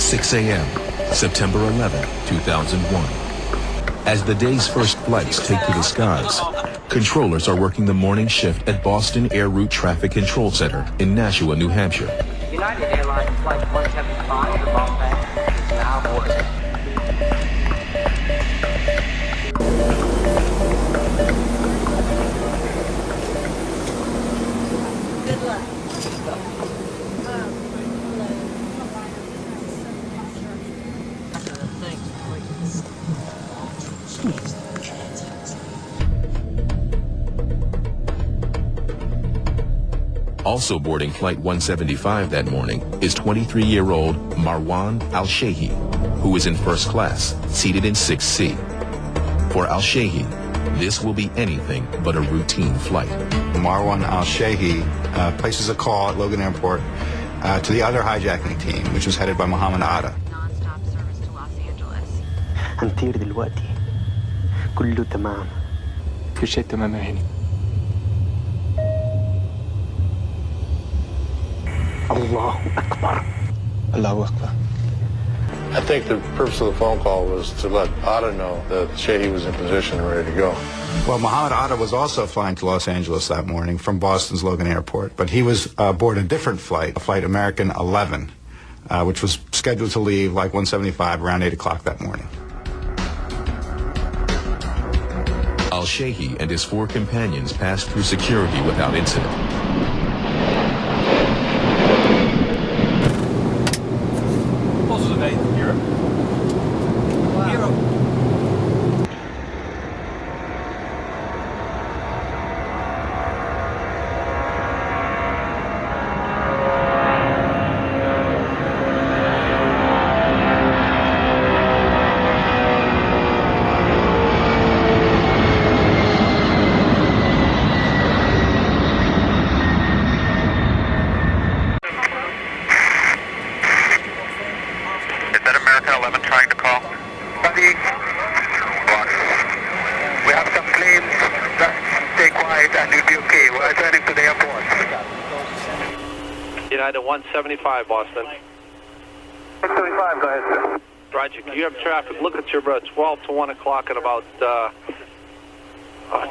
6 a.m., September 11, 2001. As the day's first flights take to the skies, controllers are working the morning shift at Boston Air Route Traffic Control Center in Nashua, New Hampshire. United Airlines Flight 175 to Bombay is now boarding. Good luck. Also boarding Flight 175 that morning is 23-year-old Marwan Al-Shehi, who is in first class, seated in 6C. For Al-Shehi, this will be anything but a routine flight. Marwan Al-Shehi places a call at Logan Airport to the other hijacking team, which was headed by Mohammed Atta. Non-stop service to Los Angeles. هنطير دلوقتي كله تمام كل شيء تمام يا هاني. الله أكبر. الله أكبر. I think the purpose of the phone call was to let Atta know that Shehi was in position and ready to go. Well, Mohammed Atta was also flying to Los Angeles that morning from Boston's Logan Airport, but he was aboard a different flight, Flight American 11, which was scheduled to leave like 175 around 8 o'clock that morning. Al-Shehi and his 4 companions passed through security without incident. We have some claims. Stay quiet and you'll be okay. We're returning to the airport. United 175, Boston. 175, go ahead, sir. Roger, you have traffic. Look at your 12 to 1 o'clock at about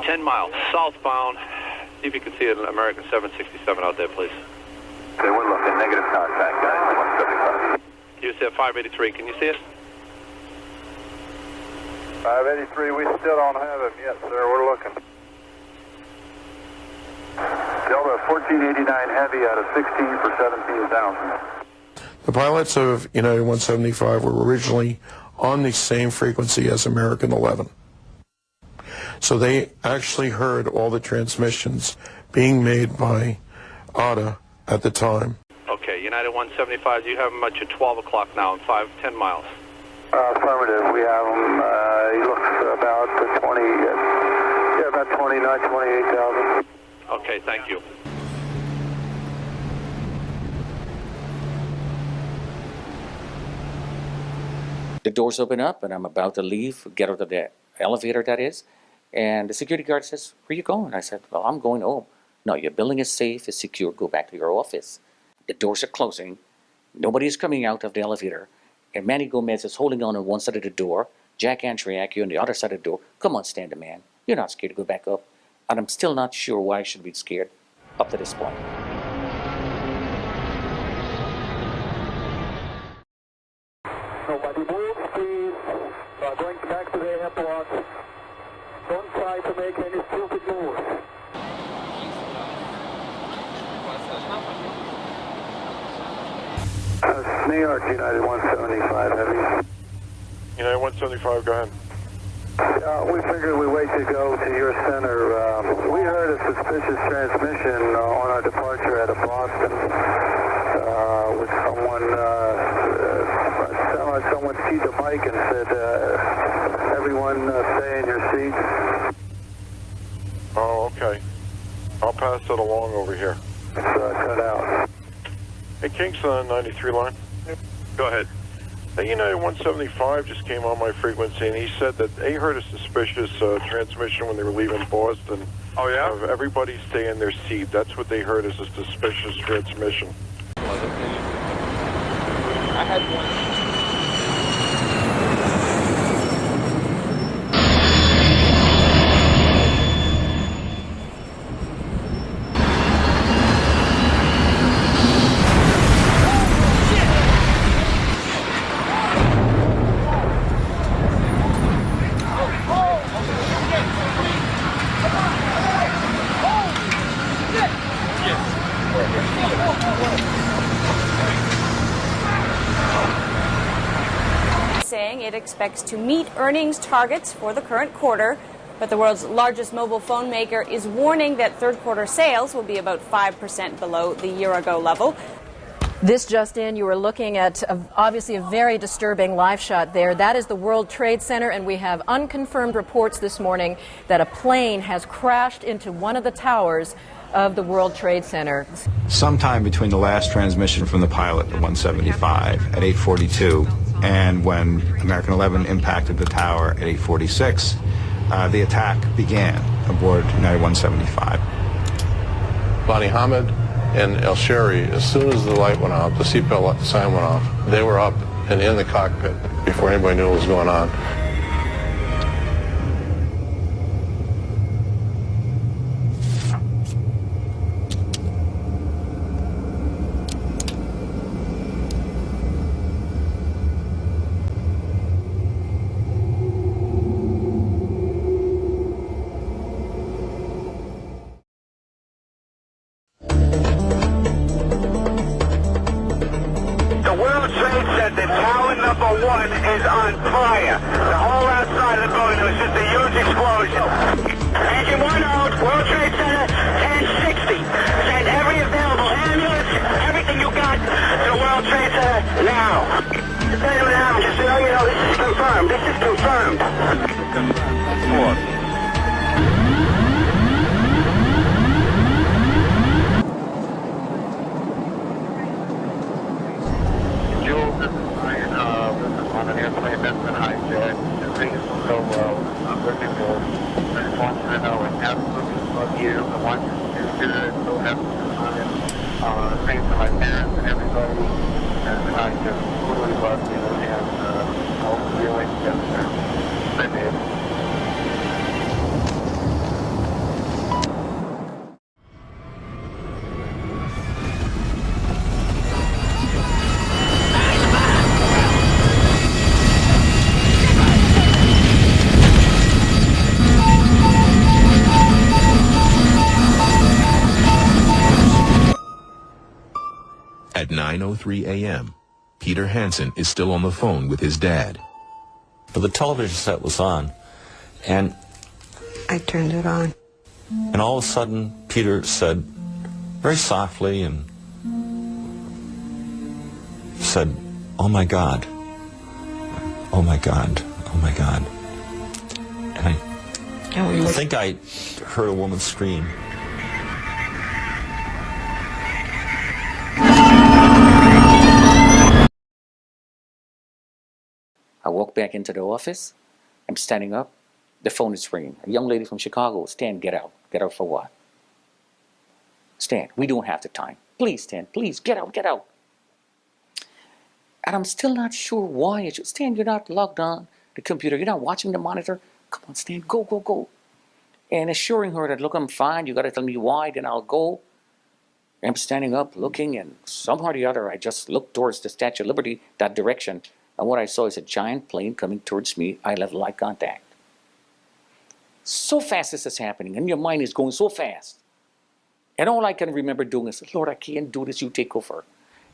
10 miles southbound. See if you can see an American 767 out there, please. Okay, we're looking. Negative contact, guys. 175. You said 583. Can you see it? 583, we still don't have him yet, sir. We're looking. Delta 1489 heavy out of 16 for 17,000. The pilots of United 175 were originally on the same frequency as American 11. So they actually heard all the transmissions being made by Atta at the time. Okay, United 175, you have him at your 12 o'clock now in 10 miles. Affirmative. We have him. He looks about 20, about 29, 28,000. Okay, thank you. The doors open up and I'm about to leave, get out of the elevator that is, and the security guard says, "Where are you going?" I said, "Well, I'm going home." "No, your building is safe, it's secure, go back to your office." The doors are closing, nobody is coming out of the elevator, and Manny Gomez is holding on one side of the door, Jack Antriacchio on the other side of the door. "Come on, stand a man. You're not scared to go back up." And I'm still not sure why I should be scared up to this point. Nobody move, please. Going back to the airport. Don't try to make any stupid moves. New York, United 175, heavy. United 175, go ahead. We figured we'd wait to go to your center. We heard a suspicious transmission on our departure out of Boston with someone keyed the mic and said, "Everyone stay in your seats." Oh, okay. I'll pass that along over here. It's cut out. Hey, Kingston on 93 line. Go ahead. Hey, United 175 just came on my frequency, and he said that they heard a suspicious transmission when they were leaving Boston. Oh, yeah? Of everybody stay in their seat. That's what they heard as a suspicious transmission. I had one. it expects to meet earnings targets for the current quarter. But the world's largest mobile phone maker is warning that third quarter sales will be about 5% below the year-ago level. This just in, you were looking at obviously a very disturbing live shot there. That is the World Trade Center, and we have unconfirmed reports this morning that a plane has crashed into one of the towers of the World Trade Center. Sometime between the last transmission from the pilot at 175 at 8:42 and when American 11 impacted the tower at 8:46, the attack began aboard United 175. Bonnie Hamid and El Sherry, as soon as the light went off, the seatbelt sign went off, they were up and in the cockpit before anybody knew what was going on. Is on fire. The whole outside of the building was just a huge explosion. Engine 1 out, World Trade Center, 1060. Send every available ambulance, everything you got to the World Trade Center now. Just so you know, this is confirmed. This is confirmed. Jules, this is Ryan. This is on an airplane that's been hijacked. Everything is so low. We're new good. I just want you to know I absolutely love you. I want you to do good. So happy on it. Thanks to my parents and everybody. And I just totally love you. And I hope you're like together. Bye, babe. At 9:03 a.m., Peter Hansen is still on the phone with his dad. But the television set was on, and I turned it on. And all of a sudden, Peter said, very softly, and said, "Oh my God, oh my God, oh my God." And I think I heard a woman scream. I walk back into the office. I'm standing up. The phone is ringing. A young lady from Chicago. Stan, get out. Get out for what? Stan, we don't have the time. Please, Stan, please, get out, get out. And I'm still not sure why. I should, Stan, you're not logged on the computer. You're not watching the monitor. Come on, Stan, go, go, go. And assuring her that, look, I'm fine. You got to tell me why, then I'll go. I'm standing up, looking, and somehow or the other, I just looked towards the Statue of Liberty, that direction. And what I saw is a giant plane coming towards me. I left eye contact. So fast this is happening, and your mind is going so fast. And all I can remember doing is, Lord, I can't do this, you take over.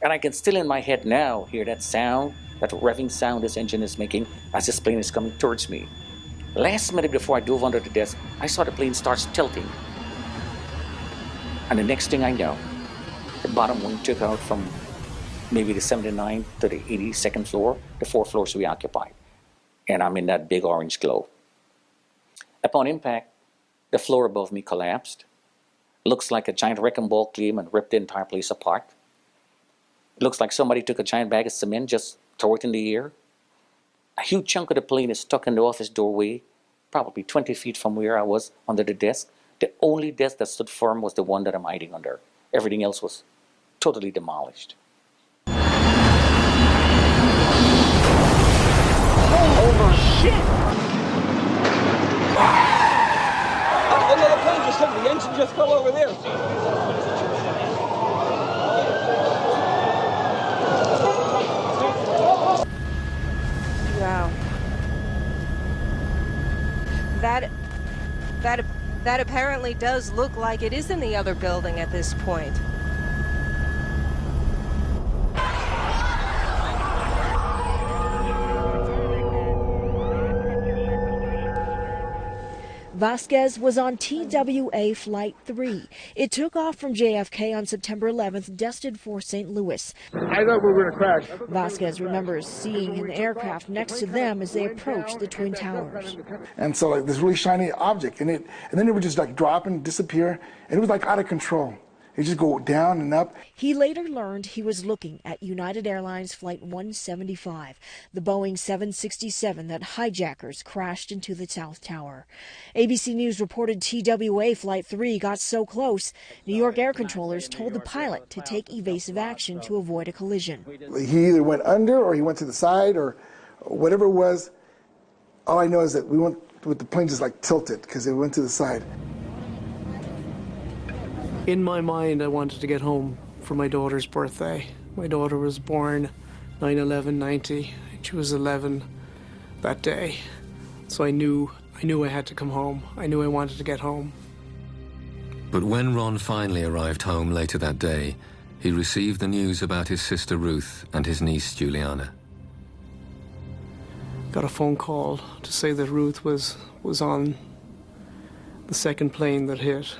And I can still in my head now hear that sound, that revving sound this engine is making as this plane is coming towards me. Last minute before I dove under the desk, I saw the plane starts tilting. And the next thing I know, the bottom wing took out from maybe the 79th to the 82nd floor, the 4 floors we occupied. And I'm in that big orange glow. Upon impact, the floor above me collapsed. Looks like a giant wrecking ball came and ripped the entire place apart. It looks like somebody took a giant bag of cement, just threw it in the air. A huge chunk of the plane is stuck in the office doorway, probably 20 feet from where I was under the desk. The only desk that stood firm was the one that I'm hiding under. Everything else was totally demolished. Holy shit! Another plane just hit me. The engine just fell over there. Wow. That apparently does look like it is in the other building at this point. Vasquez was on TWA Flight 3. It took off from JFK on September 11th, destined for St. Louis. I thought we were going to crash. Vasquez remembers seeing an aircraft next to them as they approached the Twin Towers. And so like this really shiny object, and then it would just like drop and disappear, and it was like out of control. It just go down and up. He later learned he was looking at United Airlines Flight 175, the Boeing 767 that hijackers crashed into the South Tower. ABC News reported TWA Flight 3 got so close, New York air controllers told the pilot to take evasive action to avoid a collision. He either went under or he went to the side or whatever it was. All I know is that we went with the plane just like tilted because it went to the side. In my mind, I wanted to get home for my daughter's birthday. My daughter was born 9/11/90. She was 11 that day. So I knew I had to come home. I knew I wanted to get home. But when Ron finally arrived home later that day, he received the news about his sister Ruth and his niece Juliana. Got a phone call to say that Ruth was on the second plane that hit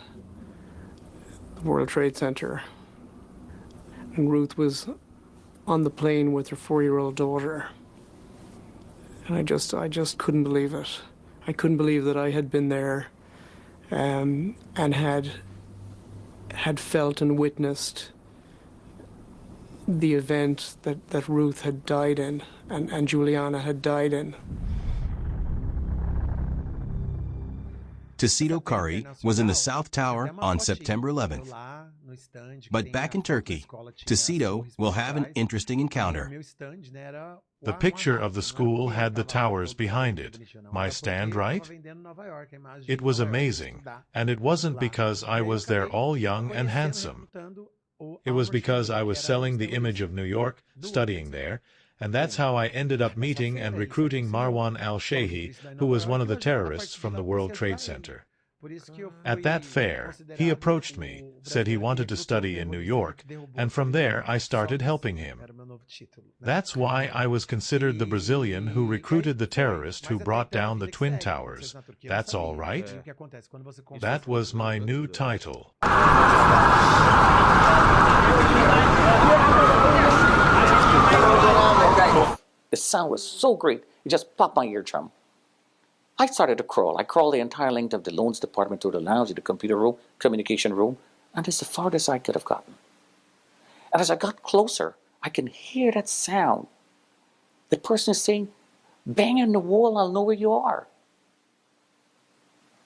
World Trade Center, and Ruth was on the plane with her 4-year-old daughter, and I just couldn't believe it. I couldn't believe that I had been there and had felt and witnessed the event that Ruth had died in and Juliana had died in. Tacito Curry was in the South Tower on September 11th. But back in Turkey, Tacito will have an interesting encounter. The picture of the school had the towers behind it. My stand, right? It was amazing, and it wasn't because I was there all young and handsome. It was because I was selling the image of New York, studying there, and that's how I ended up meeting and recruiting Marwan al-Shehi, who was one of the terrorists from the World Trade Center. At that fair, he approached me, said he wanted to study in New York, and from there I started helping him. That's why I was considered the Brazilian who recruited the terrorist who brought down the Twin Towers. That's all right? That was my new title. The sound was so great, it just popped my eardrum. I started to crawl. I crawled the entire length of the loans department to the lounge, to the computer room, communication room, and it's the farthest I could have gotten. And as I got closer, I can hear that sound. The person is saying, "Bang on the wall, I'll know where you are."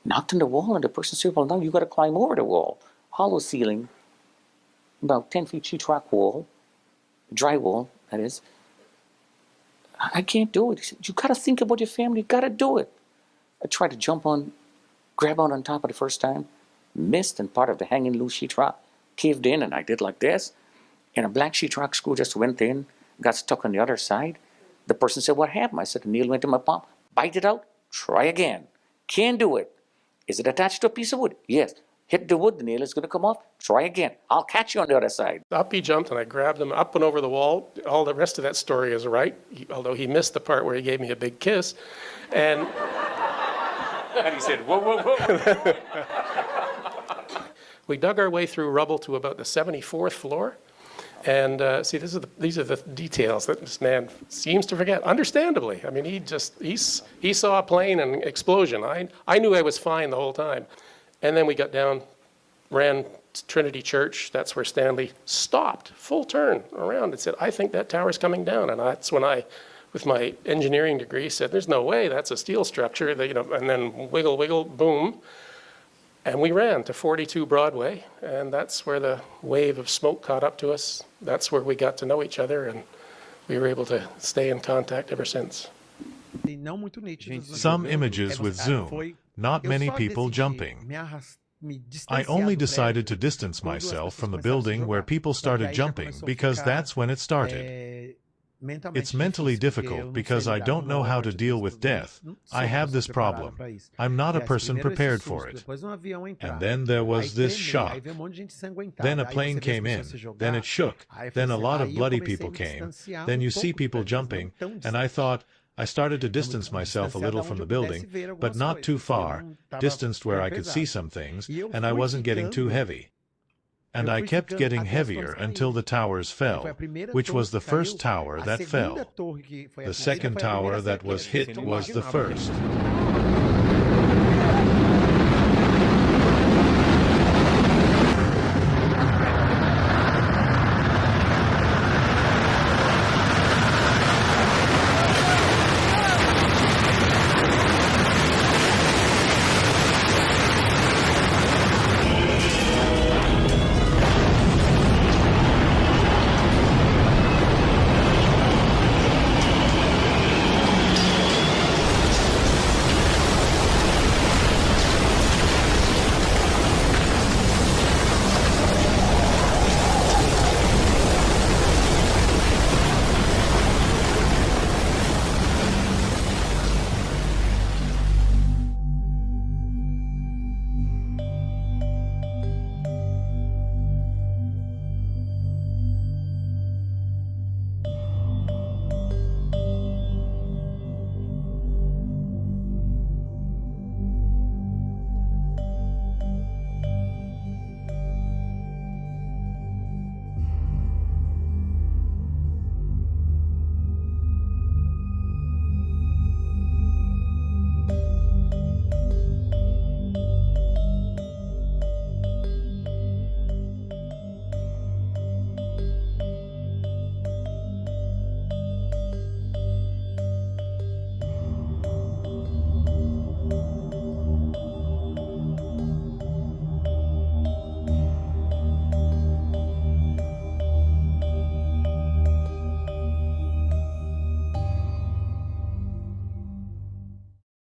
Knocked on the wall, and the person said, "Well, now you got to climb over the wall." Hollow ceiling, about 10 feet sheetrock wall, drywall, that is. I can't do it. He said, "You got to think about your family. You got to do it." I tried to grab on top of the first time, missed, and part of the hanging loose sheetrock caved in, and I did like this. And a black sheetrock screw just went in, got stuck on the other side. The person said, "What happened?" I said, "The nail went in my palm." "Bite it out. Try again." "Can't do it." "Is it attached to a piece of wood?" "Yes." "Hit the wood, the nail is going to come off. Try again. I'll catch you on the other side." Up he jumped, and I grabbed him up and over the wall. All the rest of that story is right, although he missed the part where he gave me a big kiss. And he said, "Whoa, whoa, whoa." We dug our way through rubble to about the 74th floor. And see, these are the details that this man seems to forget, understandably. I mean, he saw a plane and explosion. I knew I was fine the whole time. And then we got down, ran to Trinity Church. That's where Stanley stopped, full turn around, and said, "I think that tower's coming down." And that's when I, with my engineering degree, said, "There's no way, that's a steel structure." And then wiggle, wiggle, boom. And we ran to 42 Broadway, and that's where the wave of smoke caught up to us. That's where we got to know each other, and we were able to stay in contact ever since. Some images with zoom, not many people jumping. I only decided to distance myself from the building where people started jumping because that's when it started. It's mentally difficult because I don't know how to deal with death. I have this problem. I'm not a person prepared for it. And then there was this shock. Then a plane came in. Then it shook. Then a lot of bloody people came. Then you see people jumping. And I thought, I started to distance myself a little from the building, but not too far, distanced where I could see some things, and I wasn't getting too heavy. And I kept getting heavier until the towers fell, which was the first tower that fell. The second tower that was hit was the first.